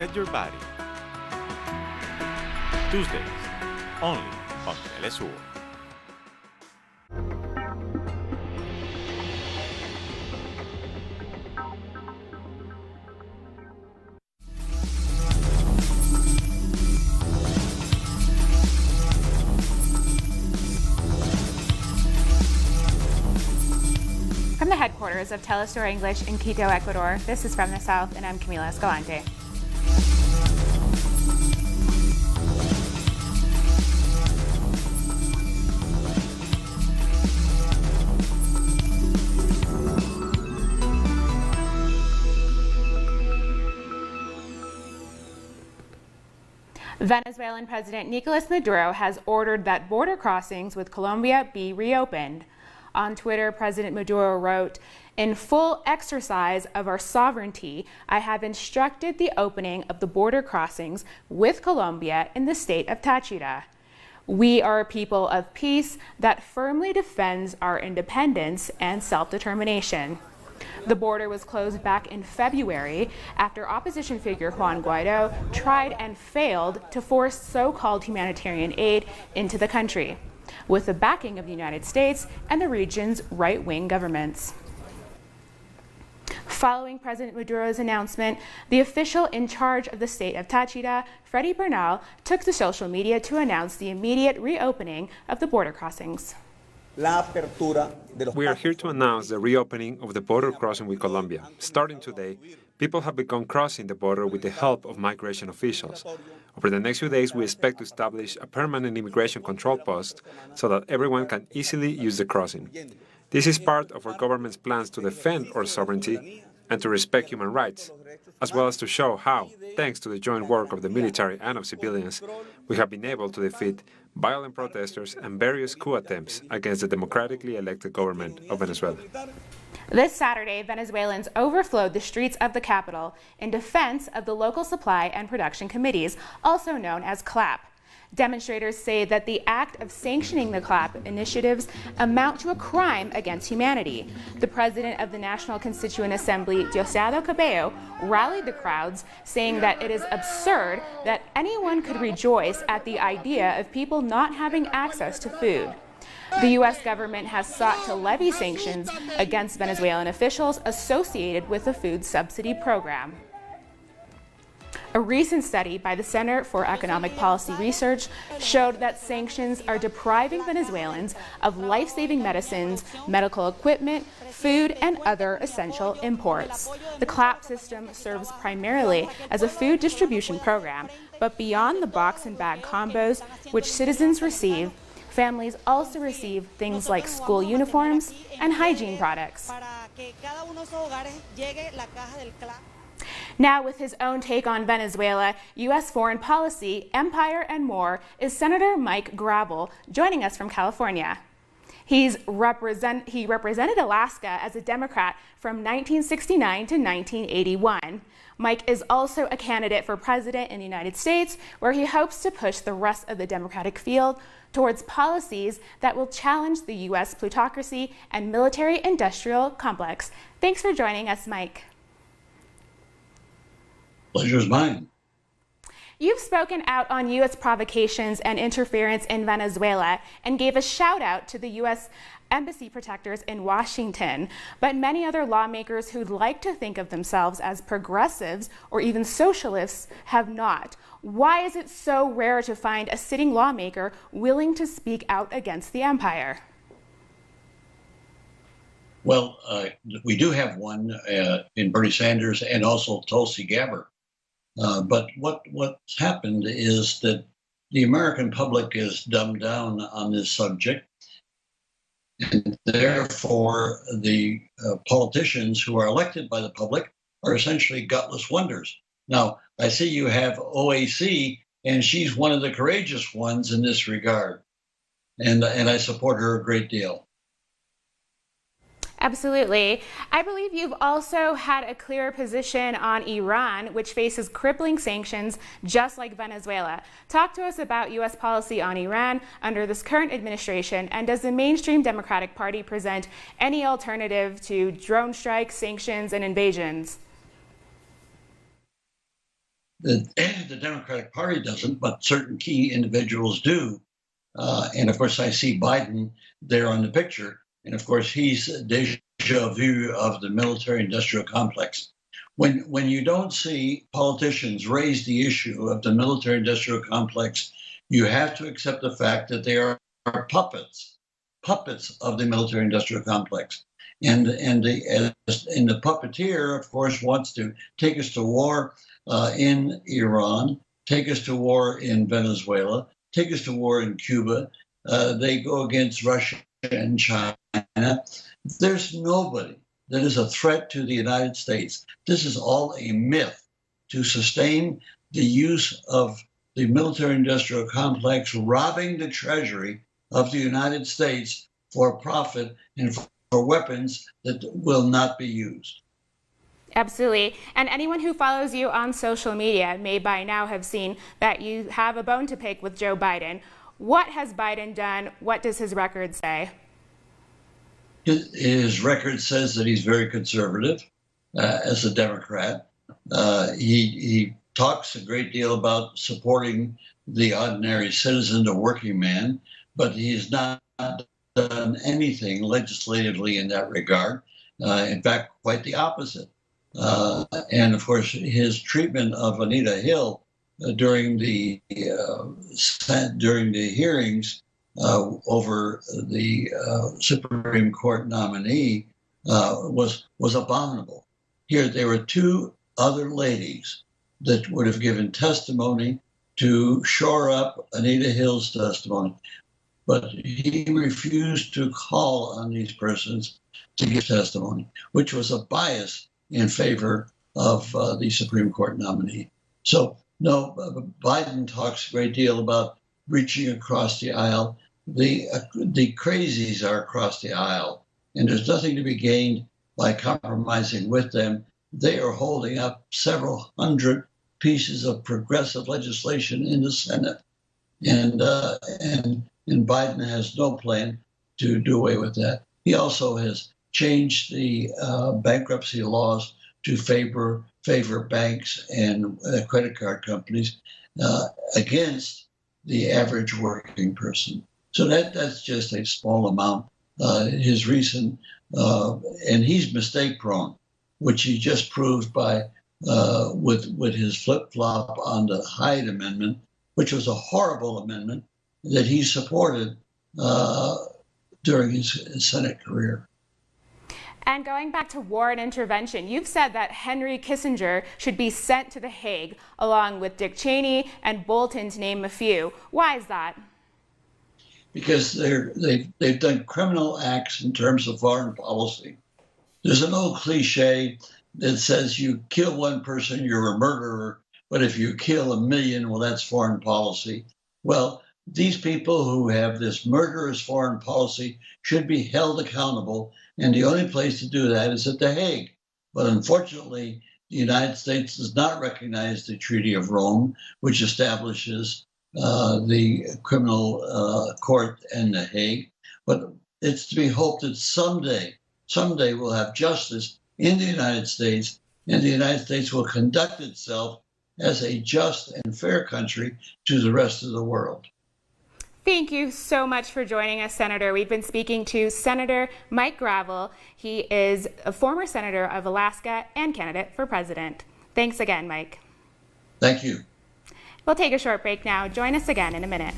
Get your body. Tuesdays, only on Telesur. From the headquarters of Telesur English in Quito, Ecuador, this is From the South, and I'm Camila Escalante. Venezuelan President Nicolas Maduro has ordered that border crossings with Colombia be reopened. On Twitter, President Maduro wrote, "In full exercise of our sovereignty, I have instructed the opening of the border crossings with Colombia in the state of Táchira. We are a people of peace that firmly defends our independence and self-determination." The border was closed back in February after opposition figure Juan Guaido tried and failed to force so-called humanitarian aid into the country, with the backing of the United States and the region's right-wing governments. Following President Maduro's announcement, the official in charge of the state of Táchira, Freddy Bernal, took to social media to announce the immediate reopening of the border crossings. We are here to announce the reopening of the border crossing with Colombia. Starting today, people have begun crossing the border with the help of migration officials. Over the next few days, we expect to establish a permanent immigration control post so that everyone can easily use the crossing. This is part of our government's plans to defend our sovereignty and to respect human rights, as well as to show how, thanks to the joint work of the military and of civilians, we have been able to defeat violent protesters and various coup attempts against the democratically elected government of Venezuela. This Saturday, Venezuelans overflowed the streets of the capital in defense of the local supply and production committees, also known as CLAP. Demonstrators say that the act of sanctioning the CLAP initiatives amount to a crime against humanity. The president of the National Constituent Assembly, Diosdado Cabello, rallied the crowds, saying that it is absurd that anyone could rejoice at the idea of people not having access to food. The U.S. government has sought to levy sanctions against Venezuelan officials associated with the food subsidy program. A recent study by the Center for Economic Policy Research showed that sanctions are depriving Venezuelans of life-saving medicines, medical equipment, food, and other essential imports. The CLAP system serves primarily as a food distribution program, but beyond the box and bag combos which citizens receive, families also receive things like school uniforms and hygiene products. Now, with his own take on Venezuela, U.S. foreign policy, empire, and more, is Senator Mike Gravel, joining us from California. He represented Alaska as a Democrat from 1969 to 1981. Mike is also a candidate for president in the United States, where he hopes to push the rest of the Democratic field towards policies that will challenge the U.S. plutocracy and military-industrial complex. Thanks for joining us, Mike. Pleasure's mine. You've spoken out on U.S. provocations and interference in Venezuela and gave a shout out to the U.S. embassy protectors in Washington. But many other lawmakers who'd like to think of themselves as progressives or even socialists have not. Why is it so rare to find a sitting lawmaker willing to speak out against the empire? Well, we do have one in Bernie Sanders and also Tulsi Gabbard. But what's happened is that the American public is dumbed down on this subject. And therefore, the politicians who are elected by the public are essentially gutless wonders. Now, I see you have OAC, and she's one of the courageous ones in this regard. And I support her a great deal. Absolutely. I believe you've also had a clear position on Iran, which faces crippling sanctions just like Venezuela. Talk to us about U.S. policy on Iran under this current administration, and does the mainstream Democratic Party present any alternative to drone strikes, sanctions, and invasions? The Democratic Party doesn't, but certain key individuals do. And of course, I see Biden there on the picture. And of course, he's deja vu of the military-industrial complex. When you don't see politicians raise the issue of the military-industrial complex, you have to accept the fact that they are puppets of the military-industrial complex. And the puppeteer, of course, wants to take us to war in Iran, take us to war in Venezuela, take us to war in Cuba. They go against Russia and China. There's nobody that is a threat to the United States. This is all a myth to sustain the use of the military-industrial complex, robbing the treasury of the United States for profit and for weapons that will not be used. Absolutely. And anyone who follows you on social media may by now have seen that you have a bone to pick with Joe Biden. What has Biden done? What does his record say? His record says that he's very conservative as a Democrat. He talks a great deal about supporting the ordinary citizen, the working man, but he's not done anything legislatively in that regard. In fact, quite the opposite. And of course, his treatment of Anita Hill during the hearings over the Supreme Court nominee was abominable. Here, there were two other ladies that would have given testimony to shore up Anita Hill's testimony, but he refused to call on these persons to give testimony, which was a bias in favor of the Supreme Court nominee. So, no, Biden talks a great deal about reaching across the aisle. The crazies are across the aisle, and there's nothing to be gained by compromising with them. They are holding up several hundred pieces of progressive legislation in the Senate, and Biden has no plan to do away with that. He also has changed the bankruptcy laws to favor banks and credit card companies against the average working person. So that's just a small amount. His recent, and he's mistake prone, which he just proved by with his flip flop on the Hyde Amendment, which was a horrible amendment that he supported during his Senate career. And going back to war and intervention, you've said that Henry Kissinger should be sent to The Hague, along with Dick Cheney and Bolton, to name a few. Why is that? Because they've done criminal acts in terms of foreign policy. There's an old cliche that says you kill one person, you're a murderer, but if you kill a million, well, that's foreign policy. Well, these people who have this murderous foreign policy should be held accountable, and the only place to do that is at The Hague. But unfortunately, the United States does not recognize the Treaty of Rome, which establishes the criminal court in The Hague. But it's to be hoped that someday we'll have justice in the United States, and the United States will conduct itself as a just and fair country to the rest of the world. Thank you so much for joining us, Senator. We've been speaking to Senator Mike Gravel. He is a former senator of Alaska and candidate for president. Thanks again, Mike. Thank you. We'll take a short break now. Join us again in a minute.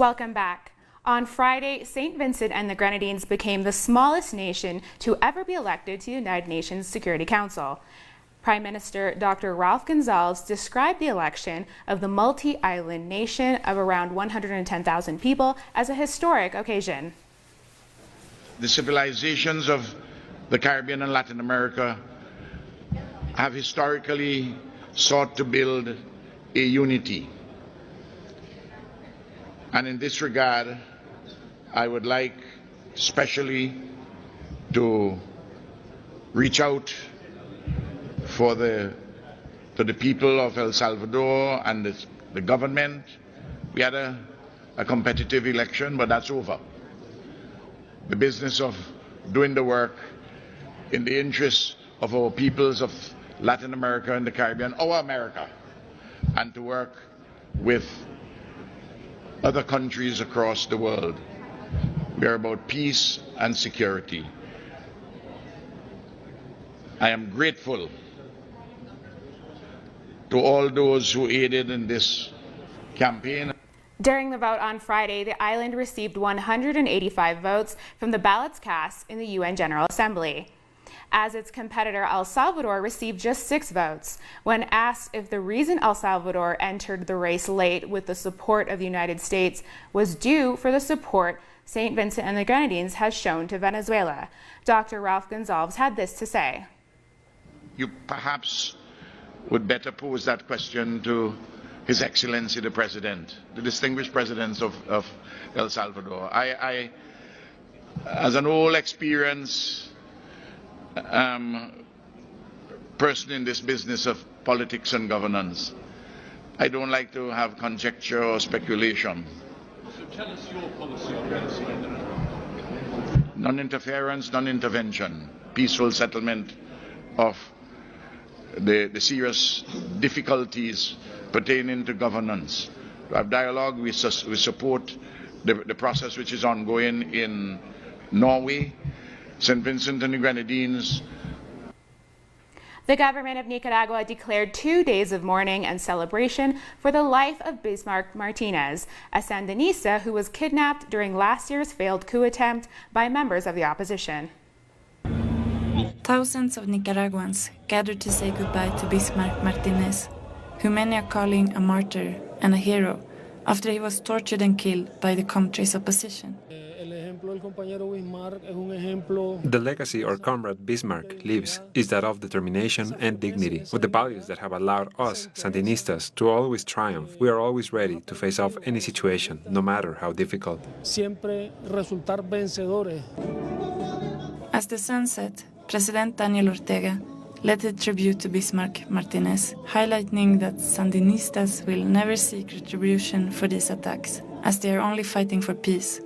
Welcome back. On Friday, St. Vincent and the Grenadines became the smallest nation to ever be elected to the United Nations Security Council. Prime Minister Dr. Ralph Gonsalves described the election of the multi-island nation of around 110,000 people as a historic occasion. The civilizations of the Caribbean and Latin America have historically sought to build a unity. And in this regard, I would like especially to reach out to the people of El Salvador and the government. We had a competitive election, but that's over. The business of doing the work in the interests of our peoples of Latin America and the Caribbean, our America, and to work with other countries across the world. We are about peace and security. I am grateful to all those who aided in this campaign. During the vote on Friday, the island received 185 votes from the ballots cast in the UN General Assembly. As its competitor El Salvador received just 6 votes. When asked if the reason El Salvador entered the race late with the support of the United States was due for the support St. Vincent and the Grenadines has shown to Venezuela, Dr. Ralph Gonsalves had this to say. You perhaps would better pose that question to His Excellency the President, the distinguished presidents of El Salvador. I as an old experienced person in this business of politics and governance, I don't like to have conjecture or speculation. So tell us your policy on Venezuela. Non-interference, non-intervention, peaceful settlement of the serious difficulties pertaining to governance. To have dialogue, we support the process which is ongoing in Norway, St. Vincent and the Grenadines. The government of Nicaragua declared 2 days of mourning and celebration for the life of Bismarck Martinez, a Sandinista who was kidnapped during last year's failed coup attempt by members of the opposition. Thousands of Nicaraguans gathered to say goodbye to Bismarck Martinez, who many are calling a martyr and a hero, after he was tortured and killed by the country's opposition. The legacy our comrade Bismarck leaves is that of determination and dignity, with the values that have allowed us, Sandinistas, to always triumph. We are always ready to face off any situation, no matter how difficult. As the sun set, President Daniel Ortega led a tribute to Bismarck Martinez, highlighting that Sandinistas will never seek retribution for these attacks, as they are only fighting for peace.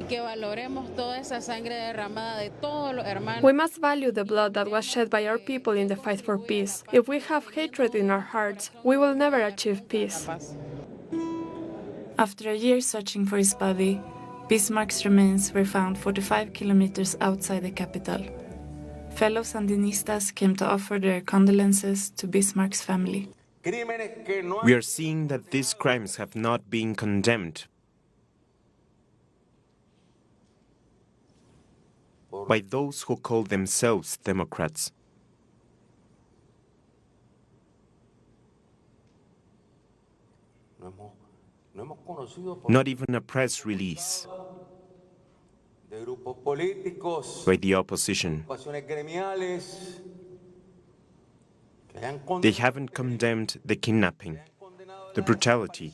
We must value the blood that was shed by our people in the fight for peace. If we have hatred in our hearts, we will never achieve peace. After a year searching for his body, Bismarck's remains were found 45 kilometers outside the capital. Fellow Sandinistas came to offer their condolences to Bismarck's family. We are seeing that these crimes have not been condemned by those who call themselves Democrats. Not even a press release by the opposition. They haven't condemned the kidnapping, the brutality,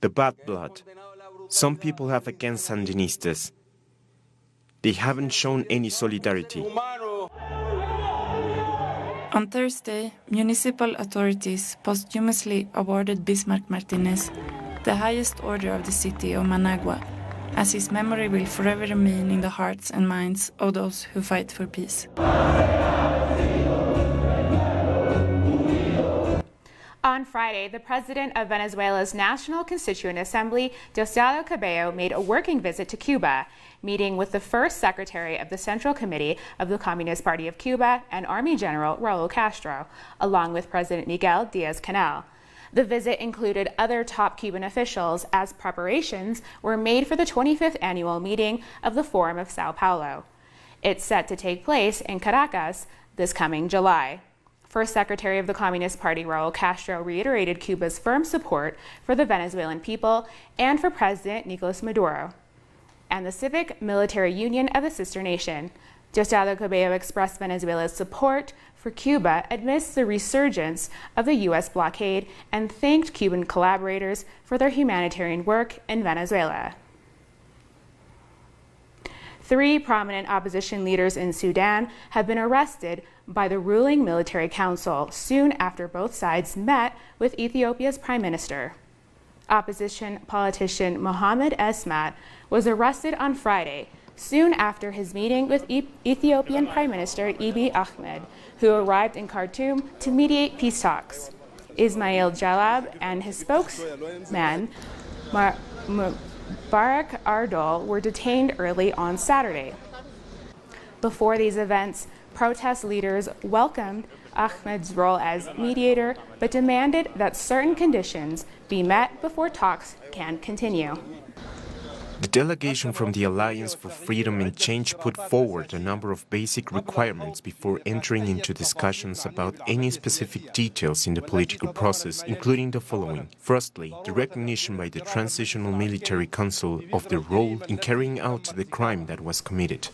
the bad blood some people have against Sandinistas. They haven't shown any solidarity. On Thursday, municipal authorities posthumously awarded Bismarck Martinez the highest order of the city of Managua, as his memory will forever remain in the hearts and minds of those who fight for peace. On Friday, the president of Venezuela's National Constituent Assembly, Diosdado Cabello, made a working visit to Cuba, meeting with the first secretary of the Central Committee of the Communist Party of Cuba and Army General Raul Castro, along with President Miguel Diaz-Canel. The visit included other top Cuban officials as preparations were made for the 25th annual meeting of the Forum of Sao Paulo. It's set to take place in Caracas this coming July. First Secretary of the Communist Party Raul Castro reiterated Cuba's firm support for the Venezuelan people and for President Nicolas Maduro and the civic military union of the sister nation. Diosdado Cabello expressed Venezuela's support for Cuba amidst the resurgence of the U.S. blockade and thanked Cuban collaborators for their humanitarian work in Venezuela. 3 prominent opposition leaders in Sudan have been arrested by the ruling military council soon after both sides met with Ethiopia's prime minister. Opposition politician Mohamed Esmat was arrested on Friday, soon after his meeting with Ethiopian Prime Minister Abiy Ahmed, who arrived in Khartoum to mediate peace talks. Ismail Jalab and his spokesman, Barak Ardol, were detained early on Saturday. Before these events, protest leaders welcomed Ahmed's role as mediator, but demanded that certain conditions be met before talks can continue. The delegation from the Alliance for Freedom and Change put forward a number of basic requirements before entering into discussions about any specific details in the political process, including the following. Firstly, the recognition by the Transitional Military Council of their role in carrying out the crime that was committed.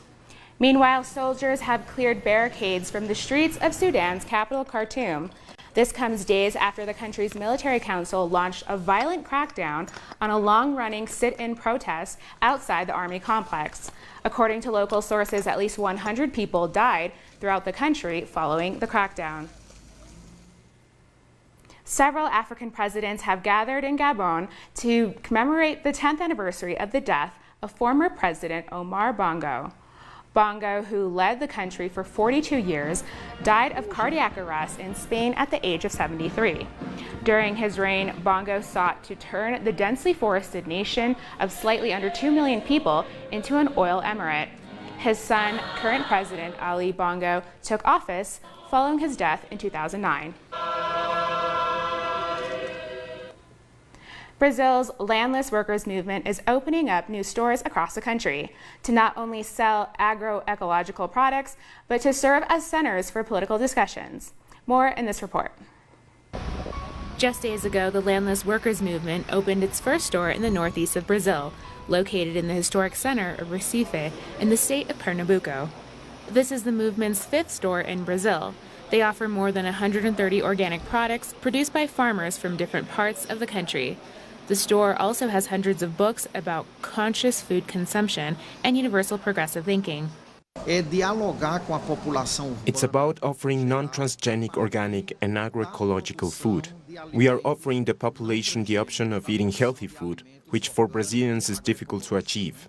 Meanwhile, soldiers have cleared barricades from the streets of Sudan's capital, Khartoum. This comes days after the country's military council launched a violent crackdown on a long-running sit-in protest outside the army complex. According to local sources, at least 100 people died throughout the country following the crackdown. Several African presidents have gathered in Gabon to commemorate the 10th anniversary of the death of former President Omar Bongo. Bongo, who led the country for 42 years, died of cardiac arrest in Spain at the age of 73. During his reign, Bongo sought to turn the densely forested nation of slightly under 2 million people into an oil emirate. His son, current President Ali Bongo, took office following his death in 2009. Brazil's Landless workers movement is opening up new stores across the country to not only sell agroecological products, but to serve as centers for political discussions. More in this report. Just days ago, the Landless workers movement opened its first store in the northeast of Brazil, located in the historic center of Recife in the state of Pernambuco. This is the movement's 5th store in Brazil. They offer more than 130 organic products produced by farmers from different parts of the country. The store also has hundreds of books about conscious food consumption and universal progressive thinking. It's about offering non-transgenic, organic and agroecological food. We are offering the population the option of eating healthy food, which for Brazilians is difficult to achieve.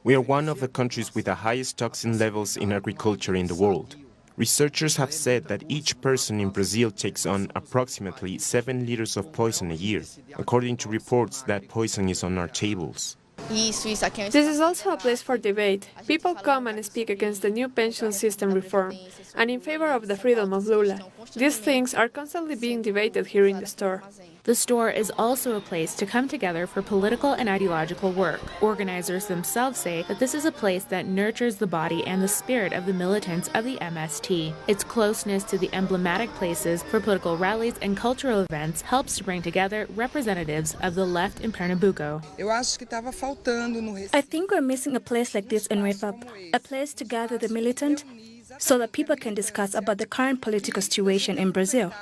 We are one of the countries with the highest toxin levels in agriculture in the world. Researchers have said that each person in Brazil takes on approximately 7 liters of poison a year. According to reports, that poison is on our tables. This is also a place for debate. People come and speak against the new pension system reform and in favor of the freedom of Lula. These things are constantly being debated here in the store. The store is also a place to come together for political and ideological work. Organizers themselves say that this is a place that nurtures the body and the spirit of the militants of the MST. Its closeness to the emblematic places for political rallies and cultural events helps to bring together representatives of the left in Pernambuco. I think we're missing a place like this in Wake Up, a place to gather the militant so that people can discuss about the current political situation in Brazil.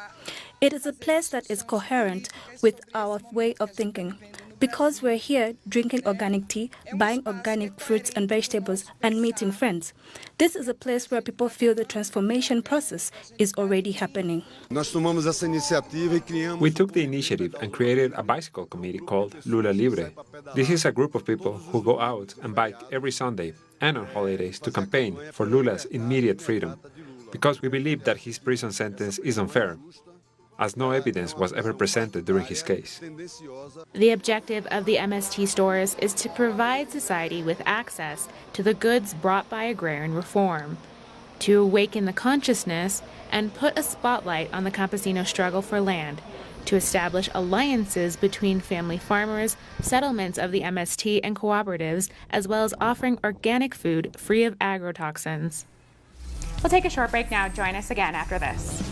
It is a place that is coherent with our way of thinking, because we're here drinking organic tea, buying organic fruits and vegetables, and meeting friends. This is a place where people feel the transformation process is already happening. We took the initiative and created a bicycle committee called Lula Libre. This is a group of people who go out and bike every Sunday and on holidays to campaign for Lula's immediate freedom, because we believe that his prison sentence is unfair, as no evidence was ever presented during his case. The objective of the MST stores is to provide society with access to the goods brought by agrarian reform, to awaken the consciousness and put a spotlight on the campesino struggle for land, to establish alliances between family farmers, settlements of the MST, and cooperatives, as well as offering organic food free of agrotoxins. We'll take a short break now. Join us again after this.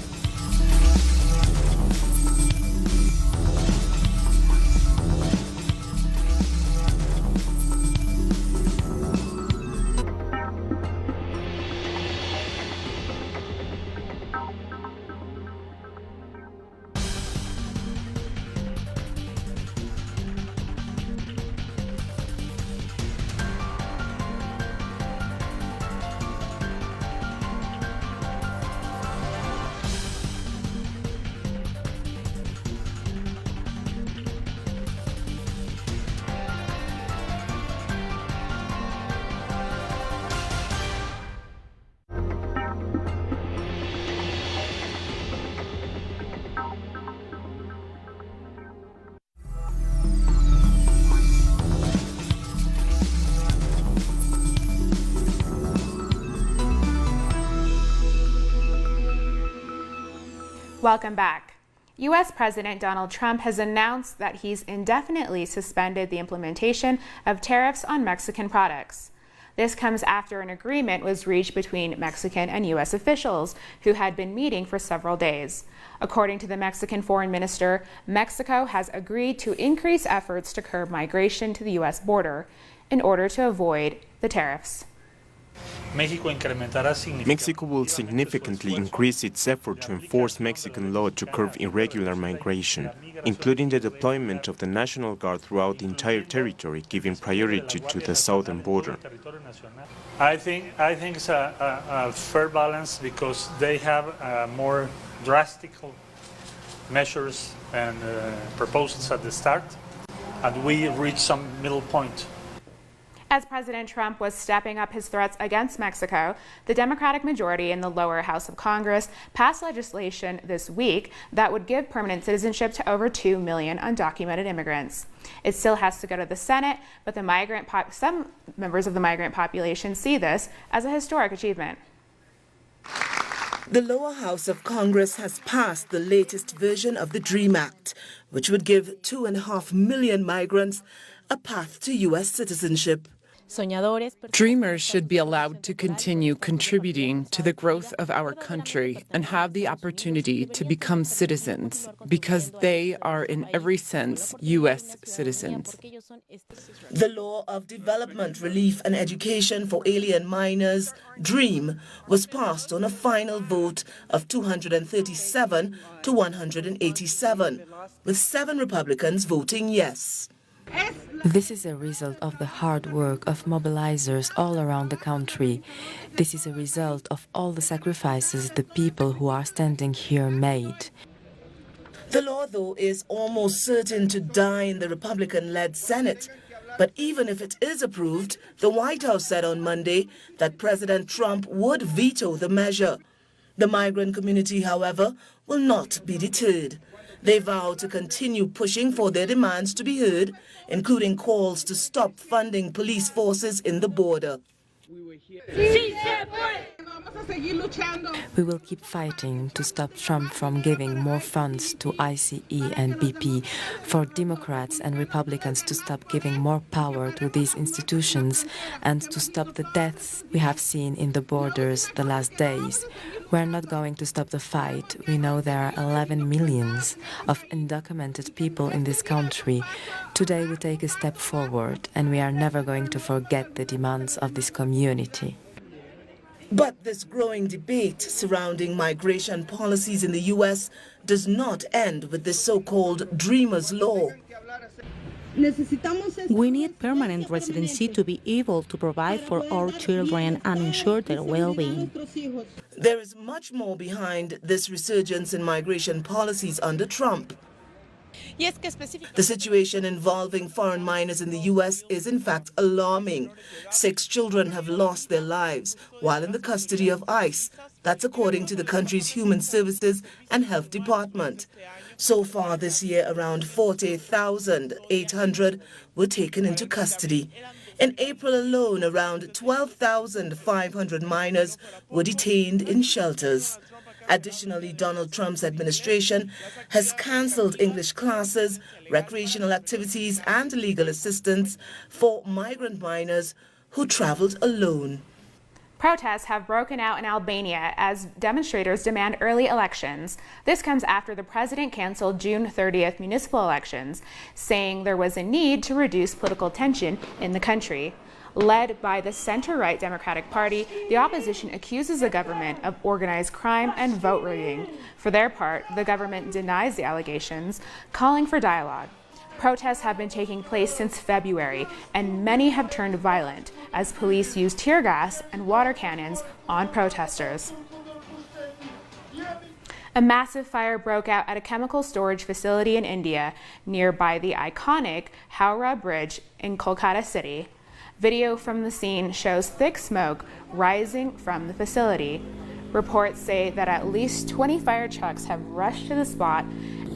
Welcome back. U.S. President Donald Trump has announced that he's indefinitely suspended the implementation of tariffs on Mexican products. This comes after an agreement was reached between Mexican and U.S. officials who had been meeting for several days. According to the Mexican foreign minister, Mexico has agreed to increase efforts to curb migration to the U.S. border in order to avoid the tariffs. Mexico will significantly increase its effort to enforce Mexican law to curb irregular migration, including the deployment of the National Guard throughout the entire territory, giving priority to the southern border. I think it's a fair balance because they have more drastic measures and proposals at the start, and we reach some middle point. As President Trump was stepping up his threats against Mexico, the Democratic majority in the lower house of Congress passed legislation this week that would give permanent citizenship to over 2 million undocumented immigrants. It still has to go to the Senate, but some members of the migrant population see this as a historic achievement. The lower house of Congress has passed the latest version of the DREAM Act, which would give 2.5 million migrants a path to U.S. citizenship. Dreamers should be allowed to continue contributing to the growth of our country and have the opportunity to become citizens because they are in every sense U.S. citizens. The Law of Development, Relief and Education for Alien Minors, DREAM, was passed on a final vote of 237 to 187, with 7 Republicans voting yes. This is a result of the hard work of mobilizers all around the country. This is a result of all the sacrifices the people who are standing here made. The law, though, is almost certain to die in the Republican-led Senate. But even if it is approved, the White House said on Monday that President Trump would veto the measure. The migrant community, however, will not be deterred. They vow to continue pushing for their demands to be heard, including calls to stop funding police forces in the border. We will keep fighting to stop Trump from giving more funds to ICE and BP, for Democrats and Republicans to stop giving more power to these institutions, and to stop the deaths we have seen in the borders the last days. We're not going to stop the fight. We know there are 11 millions of undocumented people in this country. Today we take a step forward, and we are never going to forget the demands of this community. But this growing debate surrounding migration policies in the U.S. does not end with the so-called Dreamers' Law. We need permanent residency to be able to provide for our children and ensure their well-being. There is much more behind this resurgence in migration policies under Trump. The situation involving foreign minors in the U.S. is in fact alarming. 6 children have lost their lives while in the custody of ICE. That's according to the country's Human Services and Health Department. So far this year, around 40,800 were taken into custody. In April alone, around 12,500 minors were detained in shelters. Additionally, Donald Trump's administration has cancelled English classes, recreational activities, and legal assistance for migrant minors who traveled alone. Protests have broken out in Albania as demonstrators demand early elections. This comes after the president canceled June 30th municipal elections, saying there was a need to reduce political tension in the country. Led by the center-right Democratic Party, the opposition accuses the government of organized crime and vote rigging. For their part, the government denies the allegations, calling for dialogue. Protests have been taking place since February, and many have turned violent as police use tear gas and water cannons on protesters. A massive fire broke out at a chemical storage facility in India nearby the iconic Howrah Bridge in Kolkata City. Video from the scene shows thick smoke rising from the facility. Reports say that at least 20 fire trucks have rushed to the spot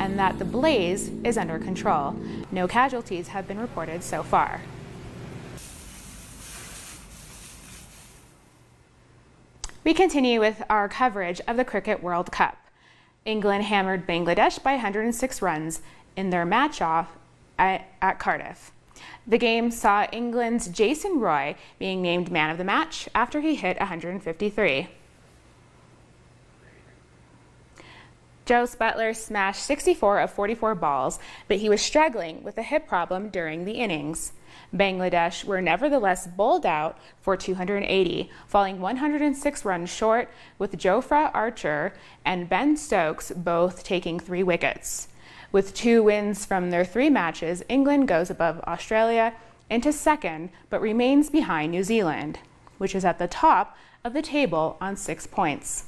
and that the blaze is under control. No casualties have been reported so far. We continue with our coverage of the Cricket World Cup. England hammered Bangladesh by 106 runs in their match-off at Cardiff. The game saw England's Jason Roy being named man of the match after he hit 153. Joe Butler smashed 64 of 44 balls, but he was struggling with a hip problem during the innings. Bangladesh were nevertheless bowled out for 280, falling 106 runs short, with Jofra Archer and Ben Stokes both taking 3 wickets. With 2 wins from their 3 matches, England goes above Australia into second, but remains behind New Zealand, which is at the top of the table on 6 points.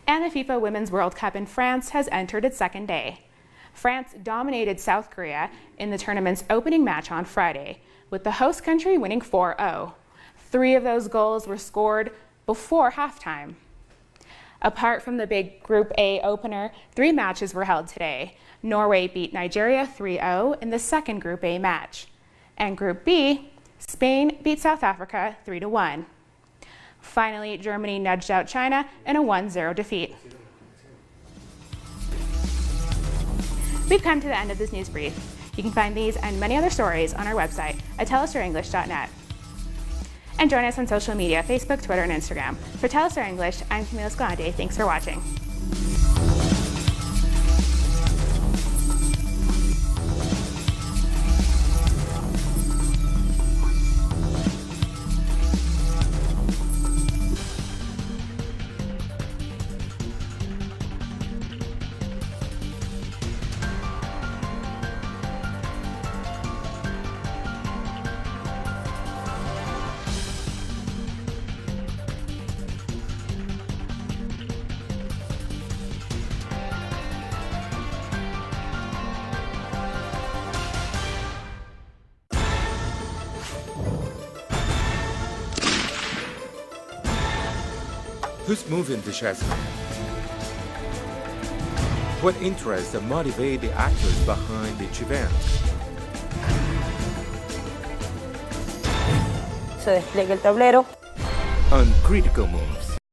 And the FIFA Women's World Cup in France has entered its second day. France dominated South Korea in the tournament's opening match on Friday, with the host country winning 4-0. 3 of those goals were scored before halftime. Apart from the big Group A opener, 3 matches were held today. Norway beat Nigeria 3-0 in the second Group A match. And Group B, Spain beat South Africa 3-1. Finally, Germany nudged out China in a 1-0 defeat. We've come to the end of this news brief. You can find these and many other stories on our website at tellustorenglish.net. And join us on social media, Facebook, Twitter, and Instagram. For Tell Us Our English, I'm Camila Escalante. Thanks for watching. Who's moving the chess? What interests motivate the actors behind each event? Se despliega el tablero. Uncritical moves.